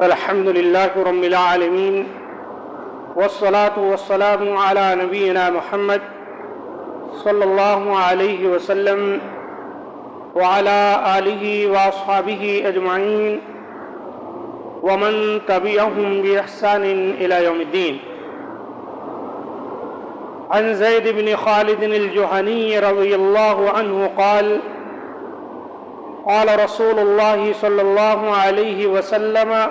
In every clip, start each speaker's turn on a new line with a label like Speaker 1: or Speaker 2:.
Speaker 1: الحمد لله رب العالمين والصلاة والسلام على نبينا محمد صلى الله عليه وسلم وعلى آله وأصحابه أجمعين ومن تبعهم بإحسان إلى يوم الدين. عن زيد بن خالد الجهني رضي الله عنه قال: قال رسول الله صلى الله عليه وسلم: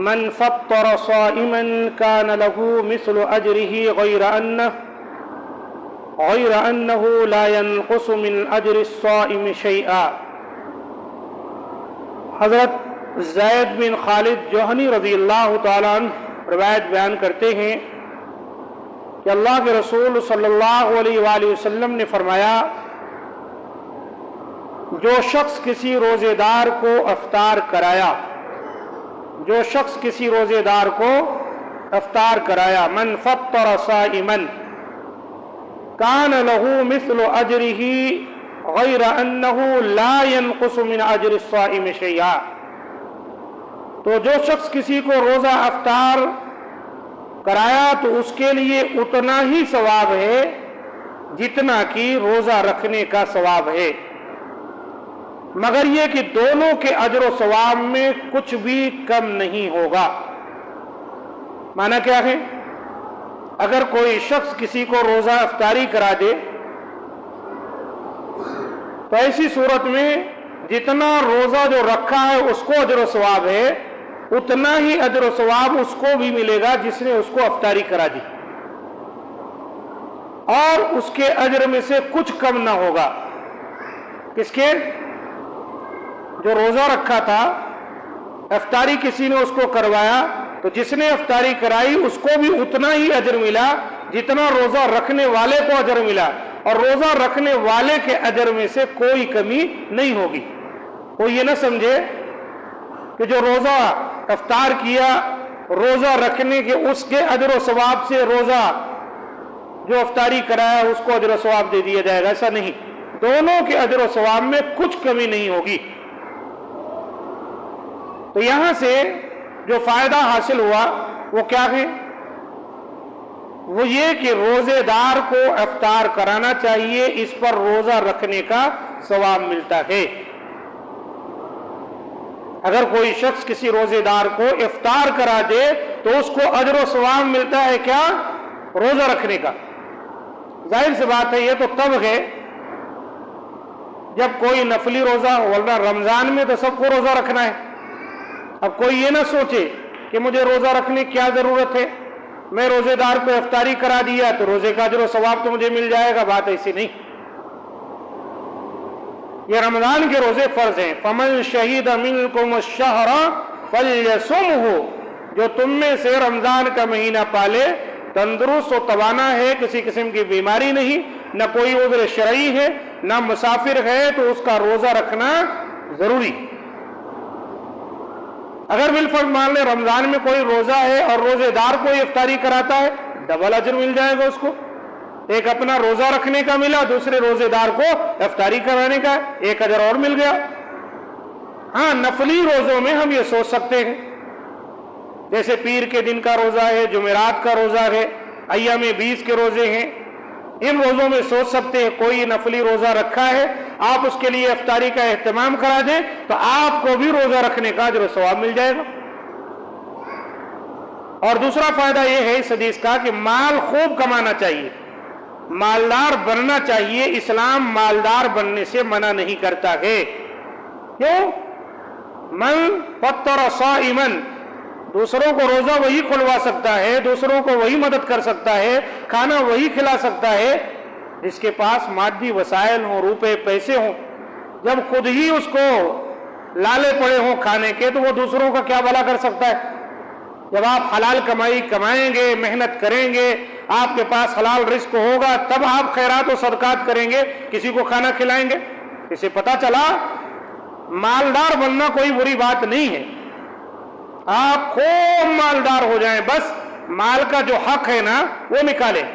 Speaker 1: من فطر صائما كان له مثل أجره غير أنه لا ينقص من أجر الصائم شيئا. حضرت زید بن خالد جوہنی رضی اللہ تعالیٰ عنہ روایت بیان کرتے ہیں کہ اللہ کے رسول صلی اللہ علیہ وآلہ وسلم نے فرمایا: جو شخص کسی روزے دار کو افطار کرایا من فطر صائما کان لہ مثل اجرہ غیر انہ لا ينقص من اجر الصائم شیئا. تو جو شخص کسی کو روزہ افطار کرایا تو اس کے لیے اتنا ہی ثواب ہے جتنا کہ روزہ رکھنے کا ثواب ہے، مگر یہ کہ دونوں کے اجر و ثواب میں کچھ بھی کم نہیں ہوگا. معنی کیا ہے؟ اگر کوئی شخص کسی کو روزہ افطاری کرا دے تو ایسی صورت میں جتنا روزہ جو رکھا ہے اس کو اجر و ثواب ہے، اتنا ہی اجر و ثواب اس کو بھی ملے گا جس نے اس کو افطاری کرا دی، اور اس کے اجر میں سے کچھ کم نہ ہوگا. کس کے؟ جو روزہ رکھا تھا، افطاری کسی نے اس کو کروایا تو جس نے افطاری کرائی اس کو بھی اتنا ہی اجر ملا جتنا روزہ رکھنے والے کو اجر ملا، اور روزہ رکھنے والے کے اجر میں سے کوئی کمی نہیں ہوگی. کوئی یہ نہ سمجھے کہ جو روزہ افطار کیا روزہ رکھنے کے اس کے اجر و ثواب سے روزہ جو افطاری کرایا اس کو اجر و ثواب دے دیا جائے گا. ایسا نہیں، دونوں کے اجر و ثواب میں کچھ کمی نہیں ہوگی. تو یہاں سے جو فائدہ حاصل ہوا وہ کیا ہے؟ وہ یہ کہ روزے دار کو افطار کرانا چاہیے، اس پر روزہ رکھنے کا ثواب ملتا ہے. اگر کوئی شخص کسی روزے دار کو افطار کرا دے تو اس کو اجر و ثواب ملتا ہے کیا؟ روزہ رکھنے کا. ظاہر سی بات ہے یہ تو تب ہے جب کوئی نفلی روزہ ہو، ورنہ رمضان میں تو سب کو روزہ رکھنا ہے. اب کوئی یہ نہ سوچے کہ مجھے روزہ رکھنے کی کیا ضرورت ہے، میں روزے دار کو افطاری کرا دیا تو روزے کا اجر و ثواب تو مجھے مل جائے گا. بات ایسی نہیں. یہ رمضان کے روزے فرض ہیں. فمن شہید منکم الشہر فلیصمہ، جو تم میں سے رمضان کا مہینہ پالے، تندرست و توانا ہے، کسی قسم کی بیماری نہیں، نہ کوئی عذر شرعی ہے، نہ مسافر ہے، تو اس کا روزہ رکھنا ضروری. اگر بالفرض مان لیں رمضان میں کوئی روزہ ہے اور روزے دار کوئی افطاری کراتا ہے، ڈبل اجر مل جائے گا اس کو. ایک اپنا روزہ رکھنے کا ملا، دوسرے روزے دار کو افطاری کرانے کا ایک اجر اور مل گیا. ہاں، نفلی روزوں میں ہم یہ سوچ سکتے ہیں، جیسے پیر کے دن کا روزہ ہے، جمعرات کا روزہ ہے، ایام 20 کے روزے ہیں، ان روزوں میں سوچ سکتے ہیں کوئی نفلی روزہ رکھا ہے، آپ اس کے لیے افطاری کا اہتمام کرا دیں تو آپ کو بھی روزہ رکھنے کا اجر و ثواب مل جائے گا. اور دوسرا فائدہ یہ ہے اس حدیث کا کہ مال خوب کمانا چاہیے، مالدار بننا چاہیے. اسلام مالدار بننے سے منع نہیں کرتا ہے. کیوں؟ من فطر صائما، دوسروں کو روزہ وہی کھلوا سکتا ہے، دوسروں کو وہی مدد کر سکتا ہے، کھانا وہی کھلا سکتا ہے جس کے پاس مادی وسائل ہوں، روپے پیسے ہوں. جب خود ہی اس کو لالے پڑے ہوں کھانے کے تو وہ دوسروں کا کیا بھلا کر سکتا ہے؟ جب آپ حلال کمائی کمائیں گے، محنت کریں گے، آپ کے پاس حلال رزق ہوگا، تب آپ خیرات و صدقات کریں گے، کسی کو کھانا کھلائیں گے. اسے پتہ چلا مالدار بننا کوئی بری بات نہیں ہے. آپ خوب مالدار ہو جائیں، بس مال کا جو حق ہے نا وہ نکالیں.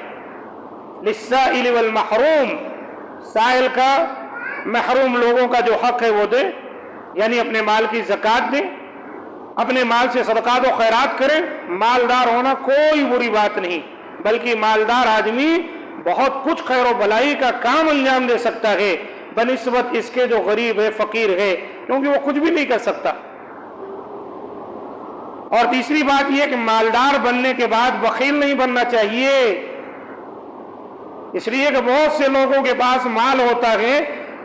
Speaker 1: للسائل والمحروم، سائل کا، محروم لوگوں کا جو حق ہے وہ دے، یعنی اپنے مال کی زکوٰۃ دیں. اپنے مال سے صدقات و خیرات کریں. مالدار ہونا کوئی بری بات نہیں، بلکہ مالدار آدمی بہت کچھ خیر و بلائی کا کام انجام دے سکتا ہے بنسبت اس کے جو غریب ہے، فقیر ہے، کیونکہ وہ کچھ بھی نہیں کر سکتا. اور تیسری بات یہ کہ مالدار بننے کے بعد بخیل نہیں بننا چاہیے، اس لیے کہ بہت سے لوگوں کے پاس مال ہوتا ہے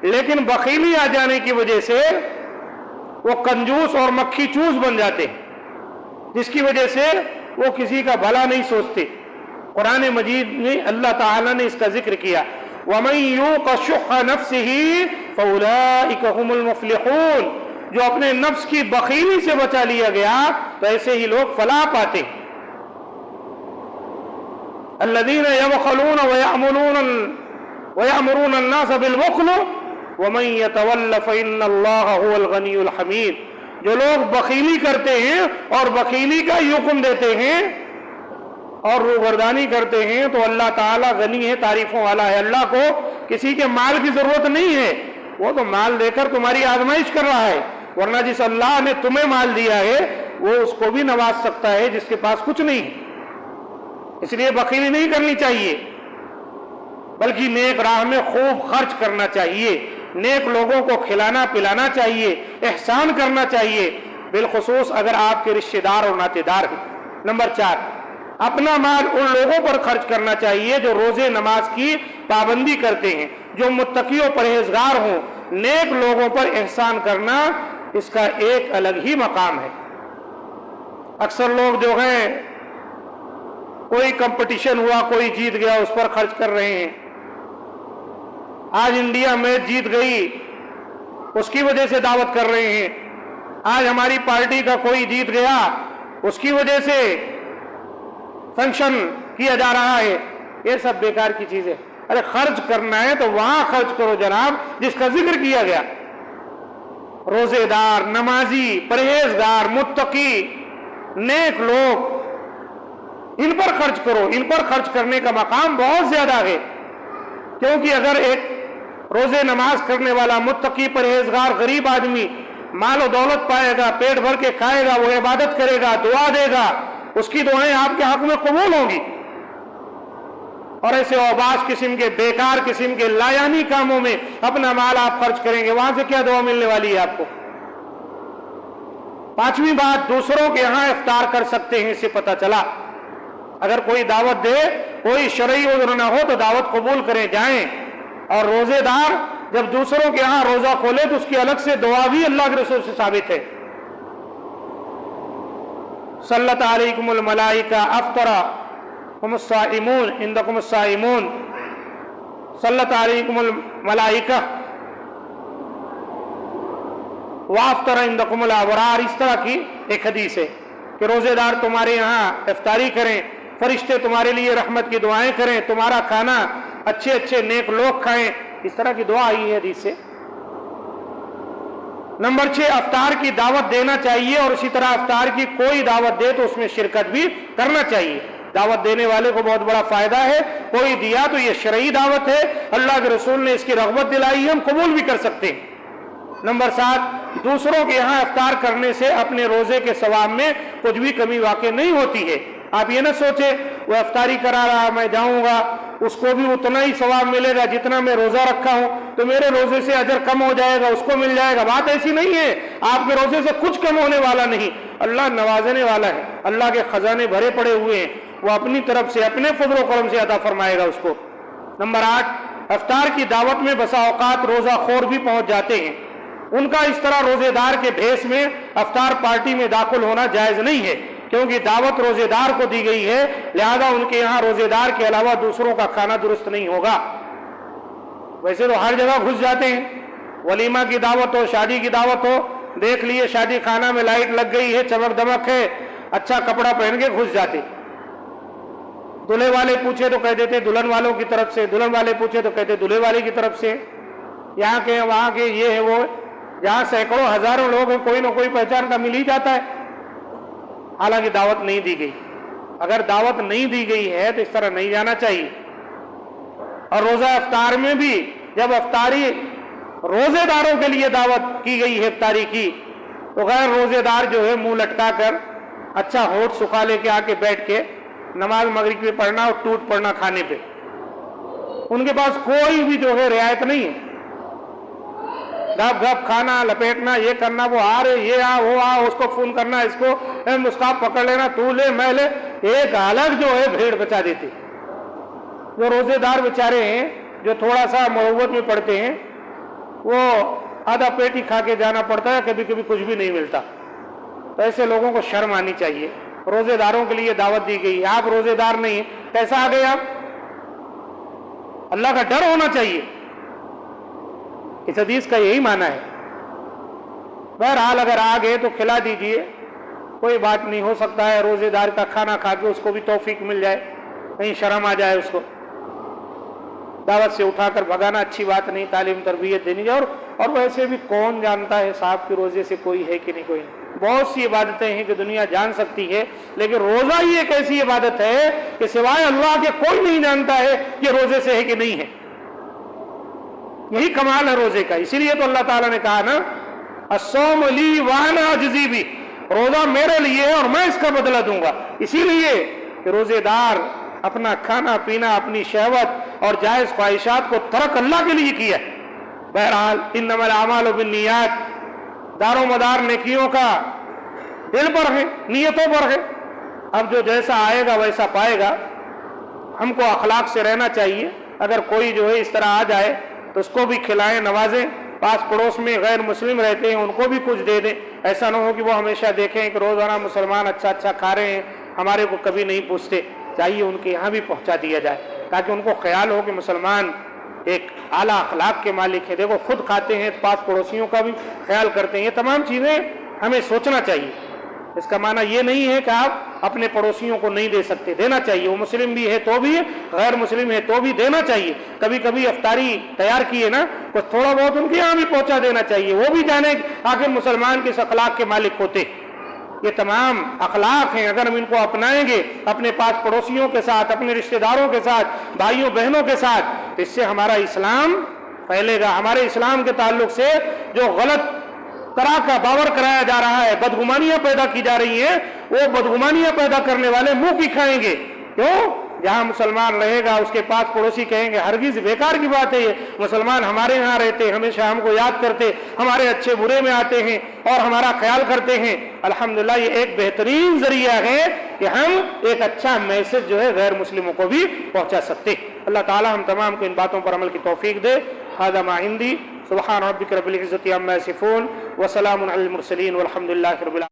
Speaker 1: لیکن بخیلی آ جانے کی وجہ سے وہ کنجوس اور مکھی چوس بن جاتے ہیں، جس کی وجہ سے وہ کسی کا بھلا نہیں سوچتے. قرآن مجید میں اللہ تعالیٰ نے اس کا ذکر کیا، وَمَن يُوقَ شُحَّ نَفْسِهِ فَأُولَٰئِكَ هُمُ الْمُفْلِحُونَ. جو اپنے نفس کی بخیلی سے بچا لیا گیا تو ایسے ہی لوگ فلاح پاتے. الَّذِينَ يَبْخَلُونَ وَيَأْمُرُونَ النَّاسَ بِالْبُخْلِ وَمَن يَتَوَلَّ فَإِنَّ اللَّهَ هُوَ الْغَنِيُّ الْحَمِيدُ. جو لوگ بخیلی کرتے ہیں اور بخیلی کا حکم دیتے ہیں اور روگردانی کرتے ہیں تو اللہ تعالیٰ غنی ہے، تعریفوں والا ہے. اللہ کو کسی کے مال کی ضرورت نہیں ہے، وہ تو مال دے کر تمہاری آزمائش کر رہا ہے، ورنہ جس اللہ نے تمہیں مال دیا ہے وہ اس کو بھی نواز سکتا ہے جس کے پاس کچھ نہیں. اس لیے بخیلی نہیں کرنی چاہیے، بلکہ نیک راہ میں خوب خرچ کرنا چاہیے، نیک لوگوں کو کھلانا پلانا چاہیے، احسان کرنا چاہیے، بالخصوص اگر آپ کے رشتہ دار اور ناطے دار ہیں. نمبر 4، اپنا مال ان لوگوں پر خرچ کرنا چاہیے جو روزے نماز کی پابندی کرتے ہیں، جو متقی و پرہیزگار ہوں. نیک لوگوں پر احسان کرنا اس کا ایک الگ ہی مقام ہے. اکثر لوگ جو ہیں کوئی کمپٹیشن ہوا، کوئی جیت گیا، اس پر خرچ کر رہے ہیں. آج انڈیا میچ جیت گئی، اس کی وجہ سے دعوت کر رہے ہیں. آج ہماری پارٹی کا کوئی جیت گیا، اس کی وجہ سے فنکشن کیا جا رہا ہے. یہ سب بیکار کی چیز ہے. ارے خرچ کرنا ہے تو وہاں خرچ کرو جناب جس کا ذکر کیا گیا. روزے دار، نمازی، پرہیزگار، متقی، نیک لوگ، ان پر خرچ کرو. ان پر خرچ کرنے کا مقام بہت زیادہ ہے، کیونکہ اگر ایک روزے نماز کرنے والا متقی پرہیزگار غریب آدمی مال و دولت پائے گا، پیٹ بھر کے کھائے گا، وہ عبادت کرے گا، دعا دے گا، اس کی دعائیں آپ کے حق میں قبول ہوں گی. اور ایسے اوباش قسم کے، بیکار قسم کے، لایانی کاموں میں اپنا مال آپ خرچ کریں گے، وہاں سے کیا دعا ملنے والی ہے آپ کو؟ 5ویں بات، دوسروں کے یہاں افطار کر سکتے ہیں، اس سے پتہ چلا اگر کوئی دعوت دے، کوئی شرعی عذر نہ ہو تو دعوت قبول کریں، جائیں. اور روزے دار جب دوسروں کے ہاں روزہ کھولے تو اس کی الگ سے دعا بھی اللہ کے رسول سے ثابت ہے. صلت علیکم الملائکہ افطرا ہم الصائمون عندکم الصائمون. صلت علیکم الملائکہ وافطر عندکم الابرار. اس طرح کی ایک حدیث ہے کہ روزے دار تمہارے یہاں افطاری کریں، فرشتے تمہارے لیے رحمت کی دعائیں کریں، تمہارا کھانا اچھے اچھے نیک لوگ کھائیں. اس طرح کی دعا آئی ہے حدیث سے. نمبر 6، افطار کی دعوت دینا چاہیے، اور اسی طرح افطار کی کوئی دعوت دے تو اس میں شرکت بھی کرنا چاہیے. دعوت دینے والے کو بہت بڑا فائدہ ہے. کوئی دیا تو یہ شرعی دعوت ہے، اللہ کے رسول نے اس کی رغبت دلائی ہے، ہم قبول بھی کر سکتے ہیں. نمبر 7، دوسروں کے یہاں افطار کرنے سے اپنے روزے کے ثواب میں کچھ بھی کمی واقع نہیں ہوتی ہے. آپ یہ نہ سوچیں وہ افطاری کرا رہا، میں جاؤں گا اس کو بھی اتنا ہی ثواب ملے گا جتنا میں روزہ رکھا ہوں، تو میرے روزے سے اجر کم ہو جائے گا، اس کو مل جائے گا. بات ایسی نہیں ہے. آپ کے روزے سے کچھ کم ہونے والا نہیں. اللہ نوازنے والا ہے، اللہ کے خزانے بھرے پڑے ہوئے ہیں، وہ اپنی طرف سے اپنے فضل و کرم سے عطا فرمائے گا اس کو. نمبر 8، افطار کی دعوت میں بسا اوقات روزہ خور بھی پہنچ جاتے ہیں. ان کا اس طرح روزے دار کے بھیس میں افطار پارٹی میں داخل ہونا جائز نہیں ہے، کیونکہ دعوت روزے دار کو دی گئی ہے، لہذا ان کے یہاں روزے دار کے علاوہ دوسروں کا کھانا درست نہیں ہوگا. ویسے تو ہر جگہ گھس جاتے ہیں، ولیمہ کی دعوت ہو، شادی کی دعوت ہو، دیکھ لیے شادی خانہ میں لائٹ لگ گئی ہے، چمک دمک ہے، اچھا کپڑا پہن کے گھس جاتے. دلہے والے پوچھے تو کہہ دیتے دلہن والوں کی طرف سے، دلہن والے پوچھے تو کہتے دلہے والے کی طرف سے. یہاں کے وہاں کے، یہ ہے وہ، جہاں سینکڑوں ہزاروں لوگ ہیں کوئی نہ کوئی پہچان کا مل ہی جاتا ہے. حالانکہ دعوت نہیں دی گئی. اگر دعوت نہیں دی گئی ہے تو اس طرح نہیں جانا چاہیے. اور روزہ افطار میں بھی جب افطاری روزے داروں کے لیے دعوت کی گئی ہے افطاری کی، تو غیر روزے دار جو ہے منہ لٹکا کر اچھا ہوٹ سکھا لے کے آ کے بیٹھ کے نماز مغرب پہ پڑھنا اور ٹوٹ پڑنا کھانے پہ، ان کے پاس کوئی بھی جو ہے رعایت نہیں ہے۔ گپ گپ کھانا، لپیٹنا، یہ کرنا، وہ آ رہے، یہ آ، وہ آ، اس کو فون کرنا، اس کو مسکاپ پکڑ لینا، تو لے میں لے، ایک الگ جو ہے بھیڑ بچا دیتی۔ جو روزے دار بیچارے ہیں جو تھوڑا سا مروت میں پڑتے ہیں، وہ آدھا پیٹ ہی کھا کے جانا پڑتا ہے، کبھی کبھی کچھ بھی نہیں ملتا۔ تو ایسے لوگوں کو شرم آنی چاہیے۔ روزے داروں کے لیے دعوت دی گئی، آپ روزے دار نہیں ہیں، کیسا آ گئے آپ؟ اللہ کا ڈر ہونا چاہیے۔ اس حدیث کا یہی معنی ہے۔ بہرحال اگر آ گئے تو کھلا دیجئے، کوئی بات نہیں، ہو سکتا ہے روزے دار کا کھانا کھا کے اس کو بھی توفیق مل جائے، کہیں شرم آ جائے اس کو۔ دعوت سے اٹھا کر بھگانا اچھی بات نہیں، تعلیم تربیت دینی چاہیے۔ اور ویسے بھی کون جانتا ہے صاحب کی روزے سے کوئی ہے کہ نہیں کوئی نہیں۔ بہت سی عبادتیں ہیں کہ دنیا جان سکتی ہے، لیکن روزہ ہی ایک ایسی عبادت ہے کہ سوائے اللہ کے کوئی نہیں جانتا ہے کہ روزے سے ہے کہ نہیں ہے۔ یہی کمال ہے روزے کا۔ اسی لیے تو اللہ تعالیٰ نے کہا نا، الصوم لی وانا اجزی بہ، روزہ میرے لیے ہے اور میں اس کا بدلہ دوں گا۔ اسی لیے کہ روزے دار اپنا کھانا پینا، اپنی شہوت اور جائز خواہشات کو ترک اللہ کے لیے کیا۔ بہرحال انما الاعمال بالنیات، دار و مدار نیکیوں کا دل پر ہے، نیتوں پر ہے۔ اب جو جیسا آئے گا ویسا پائے گا۔ ہم کو اخلاق سے رہنا چاہیے۔ اگر کوئی جو ہے اس طرح آ جائے تو اس کو بھی کھلائیں، نوازیں۔ پاس پڑوس میں غیر مسلم رہتے ہیں، ان کو بھی کچھ دے دیں۔ ایسا نہ ہو کہ وہ ہمیشہ دیکھیں کہ روزانہ مسلمان اچھا اچھا کھا رہے ہیں، ہمارے کو کبھی نہیں پوچھتے۔ چاہیے ان کے یہاں بھی پہنچا دیا جائے، تاکہ ان کو خیال ہو کہ مسلمان ایک اعلیٰ اخلاق کے مالک ہے۔ دیکھو خود کھاتے ہیں، پاس پڑوسیوں کا بھی خیال کرتے ہیں۔ یہ تمام چیزیں ہمیں سوچنا چاہیے۔ اس کا معنی یہ نہیں ہے کہ آپ اپنے پڑوسیوں کو نہیں دے سکتے، دینا چاہیے۔ وہ مسلم بھی ہے تو بھی، غیر مسلم ہے تو بھی دینا چاہیے۔ کبھی کبھی افطاری تیار کیے نا، کچھ تھوڑا بہت ان کے یہاں بھی پہنچا دینا چاہیے، وہ بھی جانے آخر مسلمان کس اخلاق کے مالک ہوتے۔ یہ تمام اخلاق ہیں، اگر ہم ان کو اپنائیں گے اپنے پاس پڑوسیوں کے ساتھ، اپنے رشتہ داروں کے ساتھ، بھائیوں بہنوں کے ساتھ، اس سے ہمارا اسلام پھیلے گا۔ ہمارے اسلام کے تعلق سے جو غلط طرح کا باور کرایا جا رہا ہے، بدگمانیاں پیدا کی جا رہی ہیں، وہ بدگمانیاں پیدا کرنے والے منہ کی کھائیں گے۔ کیوں؟ جہاں مسلمان رہے گا اس کے پاس پڑوسی کہیں گے ہرگز بیکار کی بات ہے، یہ مسلمان ہمارے یہاں رہتے، ہمیشہ ہم کو یاد کرتے، ہمارے اچھے برے میں آتے ہیں اور ہمارا خیال کرتے ہیں۔ الحمدللہ یہ ایک بہترین ذریعہ ہے کہ ہم ایک اچھا میسج جو ہے غیر مسلموں کو بھی پہنچا سکتے۔ اللہ تعالی ہم تمام کو ان باتوں پر عمل کی توفیق دے۔ ھذا ما عندی، سبحان ربک رب العزۃ عما یصفون وسلام علی المرسلین والحمد للہ رب العالمین۔